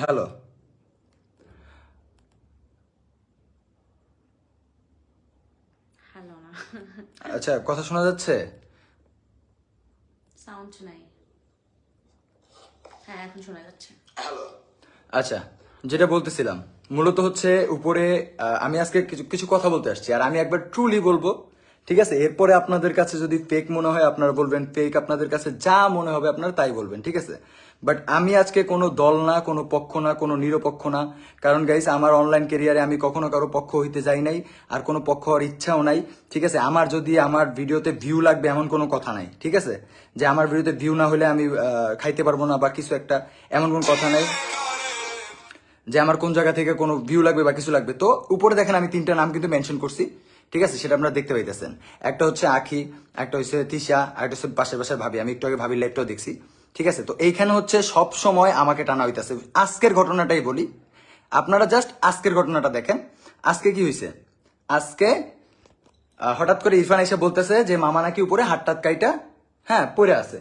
Hello. Hello না। আচ্ছা, কথা শোনা যাচ্ছে? সাউন্ড নাই। হ্যাঁ, এখন শোনা যাচ্ছে। হ্যালো। আচ্ছা, যেটা বলতেছিলাম মূলত হচ্ছে উপরে আমি আজকে কিছু কিছু কথা বলতে আসছি, আর আমি একবার ট্রুলি বলবো, ঠিক আছে? এরপরে আপনাদের কাছে যদি ফেক মনে হয় আপনারা বলবেন ফেক, আপনাদের কাছে যা মনে হবে আপনারা তাই বলবেন, ঠিক আছে? বাট আমি আজকে কোনো দল না, কোনো পক্ষ না, কোনো নিরপেক্ষ না। কারণ গাইস, আমার অনলাইন ক্যারিয়ারে আমি কখনো কারো পক্ষ হইতে যাই নাই, আর কোনো পক্ষ হওয়ার ইচ্ছাও নাই, ঠিক আছে? আমার যদি আমার ভিডিওতে ভিউ লাগবে এমন কোনো কথা নাই, ঠিক আছে? যে আমার ভিডিওতে ভিউ না হলে আমি খাইতে পারবো না বা কিছু একটা, এমন কোনো কথা নাই যে আমার কোন জায়গা থেকে কোনো ভিউ লাগবে বা কিছু লাগবে। তো উপরে দেখেন আমি তিনটা নাম কিন্তু মেনশন করছি, ঠিক আছে? সেটা আপনারা দেখতে পাইতেছেন। একটা হচ্ছে আখি, একটা হচ্ছে তিশা, আর একটা হচ্ছে পাশের পাশের ভাবি। আমি একটু আগে ভাবির লাইভটাও দেখছি, ঠিক আছে? তো এইখানে হচ্ছে সব সময় আমাকে টানা হইতেছে। আজকের ঘটনাটাই বলি, আপনারা জাস্ট আজকের ঘটনাটা দেখেন। আজকে কি হয়েছে? আজকে হঠাৎ করে ইরফান এসে বলতেছে যে মামা নাকি উপরে হাটটাত কাইটা, হ্যাঁ, পড়ে আছে,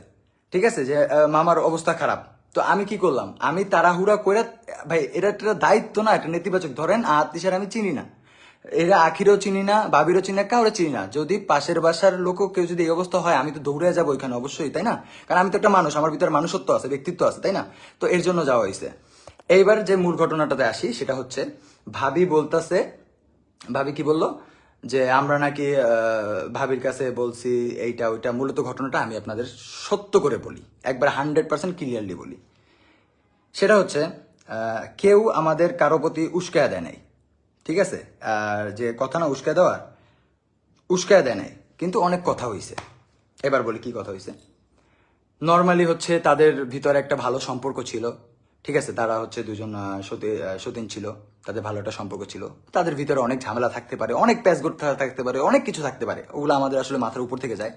ঠিক আছে? যে মামার অবস্থা খারাপ। তো আমি কি করলাম? আমি তাড়াহুড়া করে, ভাই এটা একটা দায়িত্ব না, একটা নেতিবাচক। ধরেন আতিশার আমি চিনি না, এরা আখিরও চিনি না, বাবিরও চিনি না, কাউরে চিনি না। যদি পাশের বাসার লোকও কেউ যদি এই অবস্থা হয়, আমি তো দৌড়ে যাবো ওইখানে অবশ্যই, তাই না? কারণ আমি তো একটা মানুষ, আমার ভিতরে মানুষত্ব আছে, ব্যক্তিত্ব আছে, তাই না? তো এর জন্য যাওয়া হয়েছে। এইবার যে মূল ঘটনাটাতে আসি, সেটা হচ্ছে ভাবি বলতেছে, ভাবি কি বললো যে আমরা নাকি ভাবির কাছে বলছি এইটা ওইটা। মূলত ঘটনাটা আমি আপনাদের সত্য করে বলি, একবার 100% ক্লিয়ারলি বলি। সেটা হচ্ছে কেউ আমাদের কারো প্রতি উস্কায়া দেয় নাই, ঠিক আছে? আর যে কথা না উস্কায়া দেওয়ার, উস্কায়া দেয় নাই, কিন্তু অনেক কথা হয়েছে। এবার বলি কি কথা হয়েছে। নর্মালি হচ্ছে তাদের ভিতরে একটা ভালো সম্পর্ক ছিল, ঠিক আছে? তারা হচ্ছে দুজন সতীন ছিল, তাদের ভালো একটা সম্পর্ক ছিল। তাদের ভিতরে অনেক ঝামেলা থাকতে পারে, অনেক প্যাচগোট থাকতে পারে, অনেক কিছু থাকতে পারে। ওগুলো আমাদের আসলে মাথার উপর থেকে যায়।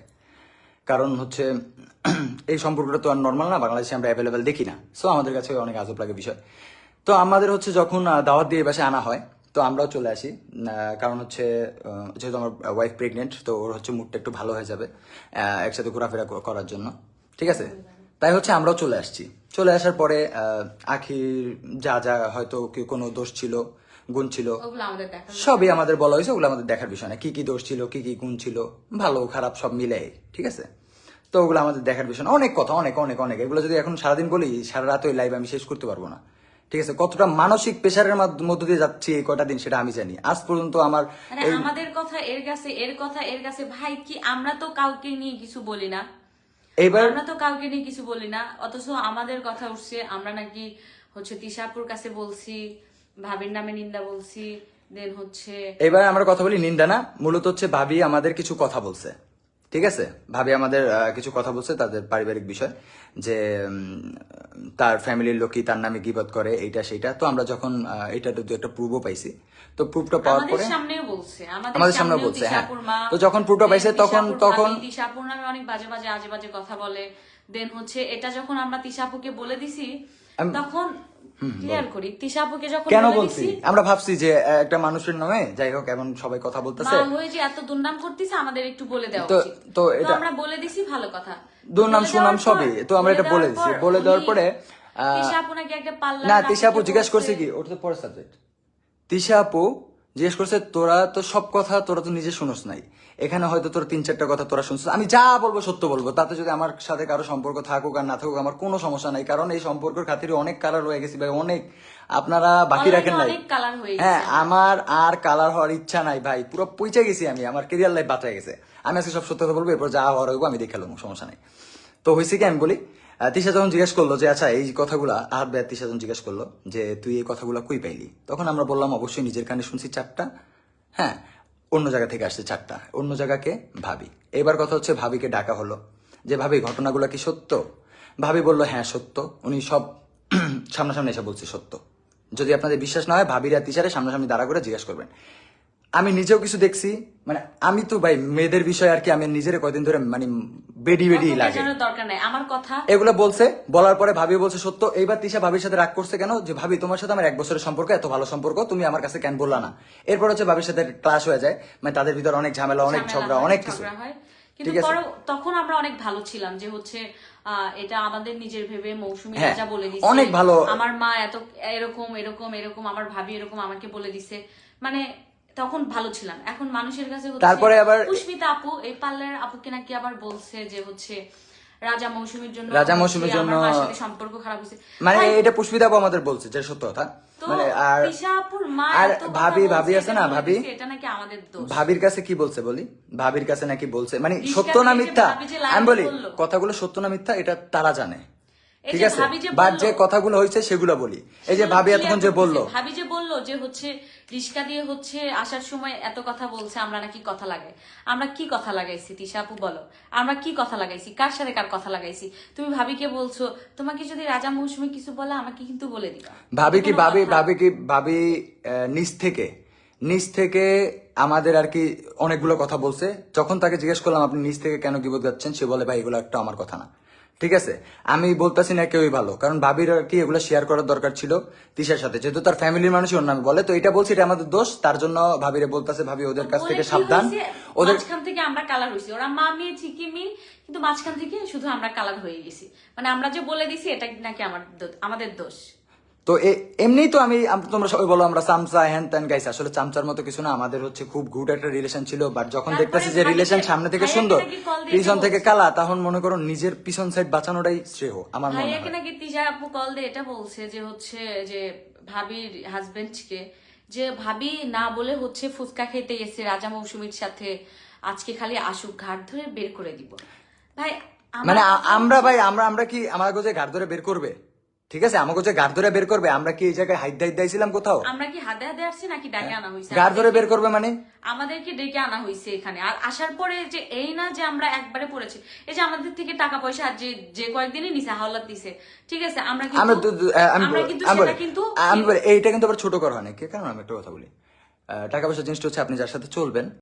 কারণ হচ্ছে এই সম্পর্কটা তো আর নর্মাল না, বাংলাদেশে আমরা অ্যাভেলেবেল দেখি না। সো আমাদের কাছে অনেক আজব লাগে বিষয়। তো আমাদের হচ্ছে যখন দাওয়াত দিয়ে বাসায় আনা হয়, তো আমরাও চলে আসি। কারণ হচ্ছে যেহেতু আমার ওয়াইফ প্রেগনেন্ট, তো ওর হচ্ছে মুডটা একটু ভালো হয়ে যাবে একসাথে ঘোরাফেরা করার জন্য, ঠিক আছে? তাই হচ্ছে আমরাও চলে আসছি। চলে আসার পরে আখির যা যা হয়তো কি কোনো দোষ ছিল, গুণ ছিল, ওগুলো আমাদের দেখার বিষয় সবই না। আমাদের বলা হয়েছে। ওগুলো আমাদের দেখার বিষয় না, কি কি দোষ ছিল, কি কি গুণ ছিল, ভালো খারাপ সব মিলে, ঠিক আছে? তো ওগুলো আমাদের দেখার বিষয় না। অনেক কথা, অনেক অনেক অনেক, এগুলো যদি এখন সারাদিন বলি, সারা রাত ওই লাইভ আমি শেষ করতে পারবো না, ঠিক আছে? কতটা মানসিক প্রেশারের মধ্য দিয়ে যাচ্ছি এই কয়টা দিন, সেটা আমি জানি। আজ পর্যন্ত আমার মানে এই আমাদের কথা এর কাছে, এর কথা এর কাছে, ভাই কি আমরা তো কাউকে নিয়ে কিছু বলি না। এইবার আমরা তো কাউকে নিয়ে কিছু বলি না, অথচ আমাদের কথা উঠছে আমরা নাকি হচ্ছে তিশাপুর কাছে বলছি, ভাবির নামে নিন্দা বলছি, দেন হচ্ছে এবার আমরা কথা বলি নিন্দা না, মূলত হচ্ছে ভাবি আমাদের কিছু কথা বলছে, ঠিক আছে? ভাবি আমাদের কিছু কথা বলছে তাদের পারিবারিক বিষয়, যে তার ফ্যামিলির লোকই তার নামে গিবত করে, এইটা সেইটা। তো আমরা যখন এটা দু একটা প্রুফও পাইছি, তো প্রুফটা পাওয়ার আমাদের পরে সামনেও বলছে, আমাদের আমাদের সামনে সামনেও বলছে, হ্যাঁ। তিশাপুর মা, তো যখন প্রুফটা পাইছে তখন তিশাপুর তখন ভাবি তিশাপুর নামে অনেক বাজে বাজে আজে বাজে কথা বলে। দেন হচ্ছে এটা যখন আমরা তিশাপুকে বলে দিছি, আমি- তখন বল। ক্লিয়ার করি, তিশাপুকে যখন কেন বলে বলছি? দিছি, আমরা ভাবছি যে একটা মানুষের নামে, যাই হোক, এমন সবাই কথা মা বলতেছে, হয়ে যে এত দুর্নাম করতেছে আমাদের একটু বলে দেওয়া তো উচিত। তো তো এটা আমরা বলে দিছি, ভালো কথা। তো দুর্নাম বলে সুনাম দেওয়ার পর, সবই তো আমরা এটা বলে দিছি। বলে উনি দেওয়ার পরে তিশা আপু নাকি একটা পাল্লার না, তিশা আপু ট্রাফিকে জিজ্ঞাসা পড়ছে। করছে কি, ওটা তো পরের সাবজেক্ট। তিশা আপু জিজ্ঞেস করছে তোরা তো সব কথা তোরা তো নিজে শুনোস নাই, এখানে হয়তো তোর তিন চারটা কথা তোরা শুনছিস, আমি যা বলবো সত্য বলবো। তাতে যদি আমার সাথে কারো সম্পর্ক থাকুক আর না থাকুক আমার কোনো সমস্যা নাই, কারণ এই সম্পর্কের খাতিরে অনেক কালার হয়ে গেছি ভাই, অনেক। আপনারা বাকি অলরেডি রাখেন নাই। অনেক কালার হয়ে হ্যাঁ, গেছে আমরা। আমার আর কালার হওয়ার ইচ্ছা নাই ভাই, পুরো পৌঁছে গেছি আমি, আমার কেরিয়ার লাইফ বাঁচা গেছে। আমি আজকে সব সত্য কথা বলবো, এরপর যা হওয়ার হইব আমি দেখে নেবো, সমস্যা নাই। তো হয়েছে কি, আমি বলি, তিশা যখন জিজ্ঞেস করলো যে আচ্ছা এই কথাগুলা, আহাত ভাই তিশা যখন জিজ্ঞেস করলো যে তুই এই কথাগুলা কই পাইলি, তখন আমরা বললাম অবশ্যই নিজের কানে শুনছি চারটা, হ্যাঁ, অন্য জায়গা থেকে আসছে চারটা। অন্য জায়গাকে ভাবি। এবার কথা হচ্ছে ভাবিকে ডাকা হলো যে ভাবি ঘটনাগুলো কি সত্য? ভাবি বললো হ্যাঁ সত্য, উনি সব সামনাসামনি এসে বলছে সত্য। যদি আপনাদের বিশ্বাস না হয় ভাবিরা তিশারে সামনাসামনি দাঁড়া করে জিজ্ঞেস করবেন। আমি নিজেও কিছু দেখছি, মানে আমি তো ভাই মেয়েদের বিষয় আর কি, আমি নিজের কয়দিন ধরে মানে বেডি বেডি অত লাগে, পেছনের দরকার নাই আমার কথা। এগুলো বলছে। বলার পরে ভাবি বলছে সত্য। এইবার তিশা ভাবির সাথে রাগ করছে কেন, যে ভাবি তোমার সাথে আমার 1 বছরের সম্পর্ক, এত ভালো সম্পর্ক, তুমি আমার কাছে কেন বললা না? এরপর হচ্ছে ভাবির সাথে ক্লাশ হয়ে যায়, মানে তাদের ভিতর অনেক ঝামেলা, অনেক ঝামেলা ঝগড়া, হয়, অনেক কিছু, ঝগড়া হয়, কিন্তু ঠিক আছে? পরে তখন আমরা অনেক ভালো ছিলাম, যে হচ্ছে এটা আমাদের নিজের ভেবে মৌসুমী হ্যাঁ, রাজা বলে দিছে, অনেক ভালো। আমার মা এত এরকম এরকম এরকম, আমার ভাবি এরকম আমাকে বলে দিছে, মানে তখন ভালো ছিলাম। এখন মানুষের কাছে হচ্ছে তারপরে আবার পুষ্পিতা আপু, এই পার্লার আপুকে নাকি আবার বলছে যে হচ্ছে রাজা মৌসুমীর জন্য রাজা মৌসুমীর হচ্ছে জন্য আমার মার সাথে সম্পর্ক খারাপ হয়েছে। মানে ভাই, এটা পুষ্পিতা আপু আমাদের বলছে, যে সত্য কথা। তো মানে আর তিশা আপুর মা আর এত কথা ভাবি বলছে, ভাবি আছে এটা না, বলে ভাবি দিছে, এটা নাকি আমাদের দোষ। ভাবির কাছে কি বলছে বলি, ভাবির কাছে নাকি বলছে, মানে রিস্কা সত্য না দিয়েছে, মিথ্যা ভাবি যে লাইভে আমি বলি, বললো। কথাগুলো সত্য না মিথ্যা এটা তারা জানে, এই ঠিক যে আছে, ভাবি যে বাট বললো, যে কথাগুলো হয়েছে সেগুলো বলি। এই যে সেগুলো ভাবি clear এতক্ষণ যে করতেছে। বললো, ভাবি যে বললো যে হচ্ছে রিস্কা দিয়ে হচ্ছে আসার সময় এত কথা বলছে, আমরা নাকি কথা লাগাই। আমরা কি কথা লাগাইছি তিশা আপু বলো, আমরা কি কথা লাগাইছি, কার সাথে কার কথা লাগাইছি? তুমি ভাবিকে বলছো তোমাকে যদি রাজা মৌসুমী কিছু বলে আমাকে কিন্তু বলে দিবা। ভাবি কি কোনো ভাবি কথা। ভাবি কি ভাবি নিজ থেকে আমাদের আর কি অনেকগুলো কথা বলছে। যখন তাকে জিজ্ঞেস করলাম আপনি নিজ থেকে কেন গিবত গাচ্ছেন, সে বলে ভাই এগুলো একটা আমার কথা না। ঠিক আছে, আমি বলতেছি না কেউই ভালো, কারণ ভাবির আর কি এগুলো শেয়ার করার দরকার ছিল তিশার সাথে, যেহেতু তার ফ্যামিলির মানুষই ওর নামে বলে, তো এটা বলছি এটা আমাদের দোষ, তার জন্য ভাবিরে বলতেছে ভাবি ওদের কাছ বলে থেকে কি সাবধান। হয়েছে, ওদের মাঝখান থেকে আমরা কালার হয়েছি, ওরা মা মেয়ে ঠিকই মিল, কিন্তু মাঝখান থেকে শুধু আমরা কালার হয়ে গেছি। মানে আমরা যে বলে দিছি এটা নাকি আমাদের দোষ। তো এমনি তো তোমরা সবাই বলো আমরা চামচা হ্যান ত্যান গাইছি, আসলে চামচার মতো কিছু না, আমাদের হচ্ছে খুব গুড একটা রিলেশন ছিল, বাট যখন তারপরে দেখতেছি যে ভাবিকে- রিলেশন সামনে থেকে ভাইয়াকে সুন্দর নাকি call দিয়ে পিছন এটা থেকে বলছে। কালা, তখন মনে করো নিজের পিছন সাইড বাঁচানোটাই শ্রেয় আমার মনে ভাইয়াকে হয়। নাকি তিশা আপু কল দিয়ে এটা বলছে যে হচ্ছে যে ভাবির হাজবেন্ডকে, যে ভাবি না বলে হচ্ছে ফুচকা খেতে গেছে রাজা মৌসুমীর সাথে, আজকে খালি আসুক ঘাট ধরে বের করে দিব। ভাই আমার মানে কথা আমরা হচ্ছে- ভাই আমরা কি আমাকে যে ঘাট ধরে বের করবে, ঠিক আছে, আমাকে যে ঘাট ধরে বের করবে, আমরা কি এই জায়গায় হাইট দাইট দিয়েছিলাম কোথাও? আমরা কি হাতে হাতে আসছি নাকি ডাকে আনা হয়েছে? ঘাট ধরে বের করবে মানে আমাদেরকে ডেকে আনা হয়েছে এখানে, আর আসার পরে যে এই না যে আমরা একবারে পড়েছি, এই যে আমাদের থেকে টাকা পয়সা আর যে কয়েকদিনই নিছে হাওলাত দিছে, ঠিক আছে, আমরা কিন্তু আমরা কিন্তু সেটা কিন্তু আমি বলি এইটা কিন্তু আবার ছোট করা হয় না, কারণ আমি একটা কথা বলি, টাকা পয়সা জিনিসটা হচ্ছে আপনি যার সাথে চলবেন